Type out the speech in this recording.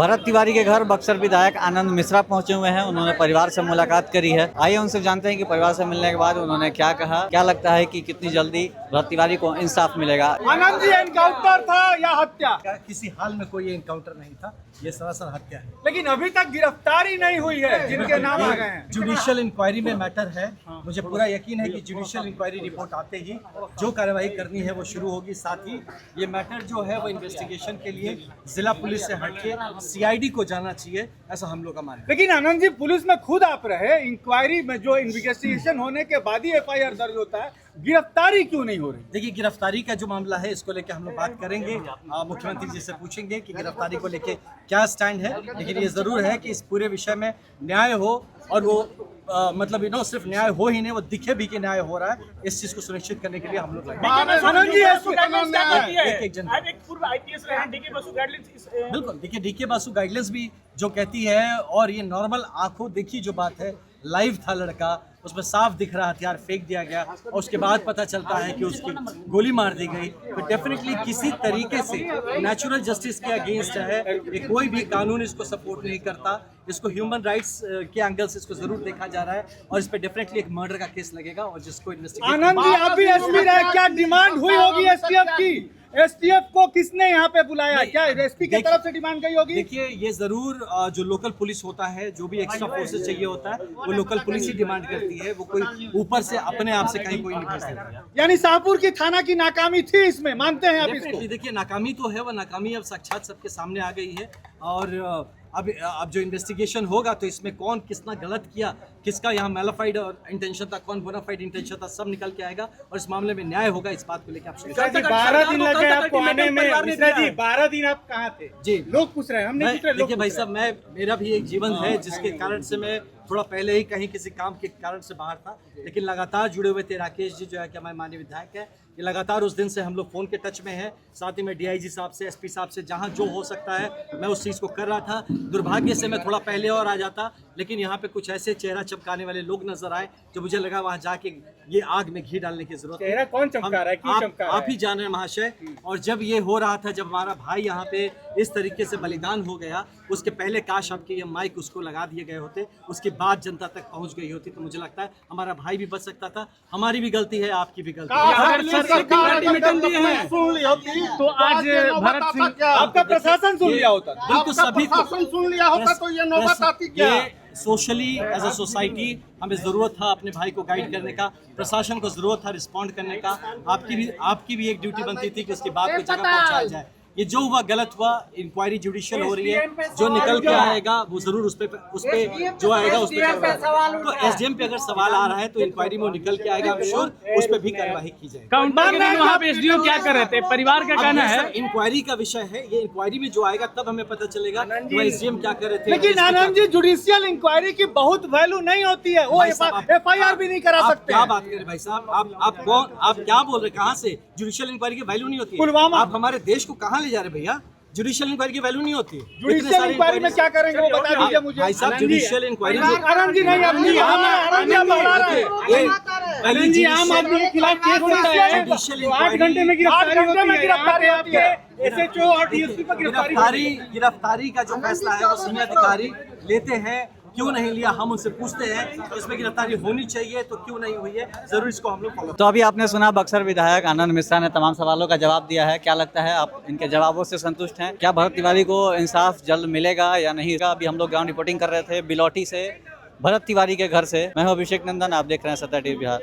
भरत तिवारी के घर बक्सर विधायक आनंद मिश्रा पहुंचे हुए हैं। उन्होंने परिवार से मुलाकात करी है। आइए उनसे जानते हैं कि परिवार से मिलने के बाद उन्होंने क्या कहा, क्या लगता है कि कितनी जल्दी भरत तिवारी को इंसाफ मिलेगा। आनंद जी, एनकाउंटर था या हत्या? किसी हाल में कोई एनकाउंटर नहीं था, ये सरासर हत्या है। लेकिन अभी तक गिरफ्तारी नहीं हुई है जिनके नाम आ गए हैं। जुडिशियल इंक्वायरी में मैटर है। मुझे पूरा यकीन है कि जुडिशियल इंक्वायरी रिपोर्ट आते ही जो कार्रवाई करनी है वो शुरू होगी। साथ ही ये मैटर जो है वो इन्वेस्टिगेशन के लिए जिला पुलिस से हटके सीआईडी को जाना चाहिए, ऐसा हम लोग का मानना है। लेकिन आनंद जी, पुलिस में खुद आप रहे, इंक्वायरी में जो इन्वेस्टिगेशन होने के बाद ही एफआईआर दर्ज होता है, गिरफ्तारी क्यों नहीं हो रही? देखिए, गिरफ्तारी का जो मामला है इसको लेकर हम लोग बात करेंगे। मुख्यमंत्री जी से पूछेंगे कि गिरफ्तारी को लेकर क्या स्टैंड है। लेकिन ये जरूर है कि इस पूरे विषय में न्याय हो, और वो मतलब सिर्फ न्याय हो ही नहीं, वो दिखे भी कि न्याय हो रहा है। इस चीज को सुनिश्चित करने के लिए हम लोग आनंद जी, बिल्कुल देखिए, डीके बासु गाइडलाइंस भी जो कहती है, और ये नॉर्मल आंखों देखी जो बात है, लाइव था लड़का, उसमें साफ दिख रहा हथियार फेंक दिया गया और उसके बाद पता चलता है कि उसकी गोली मार दी गई। तो डेफिनेटली किसी तरीके से नेचुरल जस्टिस के अगेंस्ट है। ये कोई भी कानून इसको सपोर्ट नहीं करता। इसको ह्यूमन राइट्स के एंगल से इसको जरूर देखा जा रहा है, और इस पे डेफिनेटली एक मर्डर का केस लगेगा। और जिसको इन्वेस्टिगेट आनंद जी, आप भी एसपी रहे, क्या डिमांड हुई होगी एसटीएफ की? एसटीएफ को किसने यहाँ पे बुलाया? क्या एसपी की तरफ से डिमांड गई होगी? देखिए, ये जरूर जो लोकल पुलिस होता है, जो भी एक्स्ट्रा फोर्सेस चाहिए होता है, वो लोकल पुलिस ही डिमांड करती है। वो कोई ऊपर से अपने आप से कहीं कोई नहीं भेज सकता। यानी शाहपुर की थाना की नाकामी थी इसमें, मानते हैं आप इसको? देखिए, नाकामी तो है, वो नाकामी अब साक्षात सबके सामने आ गई है। और अब जो इन्वेस्टिगेशन होगा तो इसमें कौन किसना गलत किया, किसका यहाँ मैलाफाइड इंटेंशन था, कौन बोनाफाइड इंटेंशन था, सब निकल के आएगा। और इस मामले में न्याय होगा, इस बात को लेकर आप 12 दिन लगे आपको आने में। मिश्रा जी, 12 दिन आप कहाँ थे? जी, लोग पूछ रहे हैं, हमने पूछ रहे। देखिए भाई साहब, मेरा भी एक जीवन है जिसके कारण से मैं थोड़ा पहले ही कहीं किसी काम के कारण से बाहर था, लेकिन लगातार जुड़े हुए थे। राकेश जी जो है कि हमारे माननीय विधायक है, ये लगातार उस दिन से हम लोग फोन के टच में हैं। साथ ही मैं डीआईजी साहब से, एसपी साहब से, जहां जो हो सकता है मैं उस चीज़ को कर रहा था। दुर्भाग्य से मैं थोड़ा पहले और आ जाता, लेकिन यहाँ पे कुछ ऐसे चेहरा चमकाने वाले लोग नजर आए जो मुझे लगा वहाँ जाके ये आग में घी डालने की जरूरत है। चेहरा कौन चमका रहा है, क्यों चमका रहा है? आप ही जान रहे हैं महाशय। और जब ये हो रहा था, जब हमारा भाई यहाँ पे इस तरीके से बलिदान हो गया, उसके पहले काश आपके ये माइक उसको लगा दिए गए होते, उसके बाद जनता तक पहुँच गई होती, तो मुझे लगता है हमारा भाई भी बच सकता था। हमारी भी गलती है, आपकी भी गलती है। सुन ली होती तो आज भरत सिंह, आपका प्रशासन सुन लिया होता। बिल्कुल, सभी को सुन लिया होता तो ये नौबत आती क्या? सोशली एज अ सोसाइटी हमें जरूरत था अपने भाई को गाइड करने का, प्रशासन को जरूरत था रिस्पॉन्ड करने का। आपकी भी एक ड्यूटी बनती थी कि उसकी बात को जगह पहुंचाया जाए। ये जो हुआ गलत हुआ। इंक्वायरी जुडिशियल हो रही है, जो निकल के आएगा वो जरूर उस पे जो आएगा उस पे कार्रवाई। तो एसडीएम पे अगर सवाल आ रहा है तो इंक्वायरी में निकल के आएगा, I'm sure उस पे भी कार्रवाई की जाएगी। वहाँ पे एसडीओ क्या कर रहे थे, परिवार का कहना है? इंक्वायरी का विषय है, ये इंक्वायरी में जो आएगा तब हमें पता चलेगा कि एसडीएम क्या कर रहे थे। लेकिन आनंद जी, जुडिशियल इंक्वायरी की बहुत वैल्यू नहीं होती है, वो एफआईआर भी नहीं करा सकते। क्या बात करें भाई साहब, आप क्या बोल रहे, कहाँ से जुडिशियल इंक्वायरी की वैल्यू नहीं होती? पुलवामा, आप हमारे देश को कहाँ ले जा रहे भैया? जुडिशियल इंक्वायरी की वैल्यू नहीं होती। जुडिशियल इंक्वायरी में क्या करेंगे वो बता दीजिए मुझे। भाई साहब, जुडिशियल इंक्वायरी आनंद जी नहीं, अपनी आनंद जी आम आदमी के खिलाफ केस होता है, 8 घंटे में गिरफ्तारी होती है। एसएचओ और डीएसपी पर गिरफ्तारी का जो फैसला है वो सीनियर अधिकारी लेते हैं। क्यों नहीं लिया, हम उनसे पूछते हैं। इसमें गिरफ्तारी होनी चाहिए तो क्यों नहीं हुई है, जरूर इसको हम लोग फॉलो। तो अभी आपने सुना, बक्सर विधायक आनंद मिश्रा ने तमाम सवालों का जवाब दिया है। क्या लगता है, आप इनके जवाबों से संतुष्ट हैं? क्या भरत तिवारी को इंसाफ जल्द मिलेगा या नहीं? अभी हम लोग ग्राउंड रिपोर्टिंग कर रहे थे बिलौटी से, भरत तिवारी के घर से। मैं हूं अभिषेक नंदन, आप देख रहे हैं सत्ता टीवी बिहार।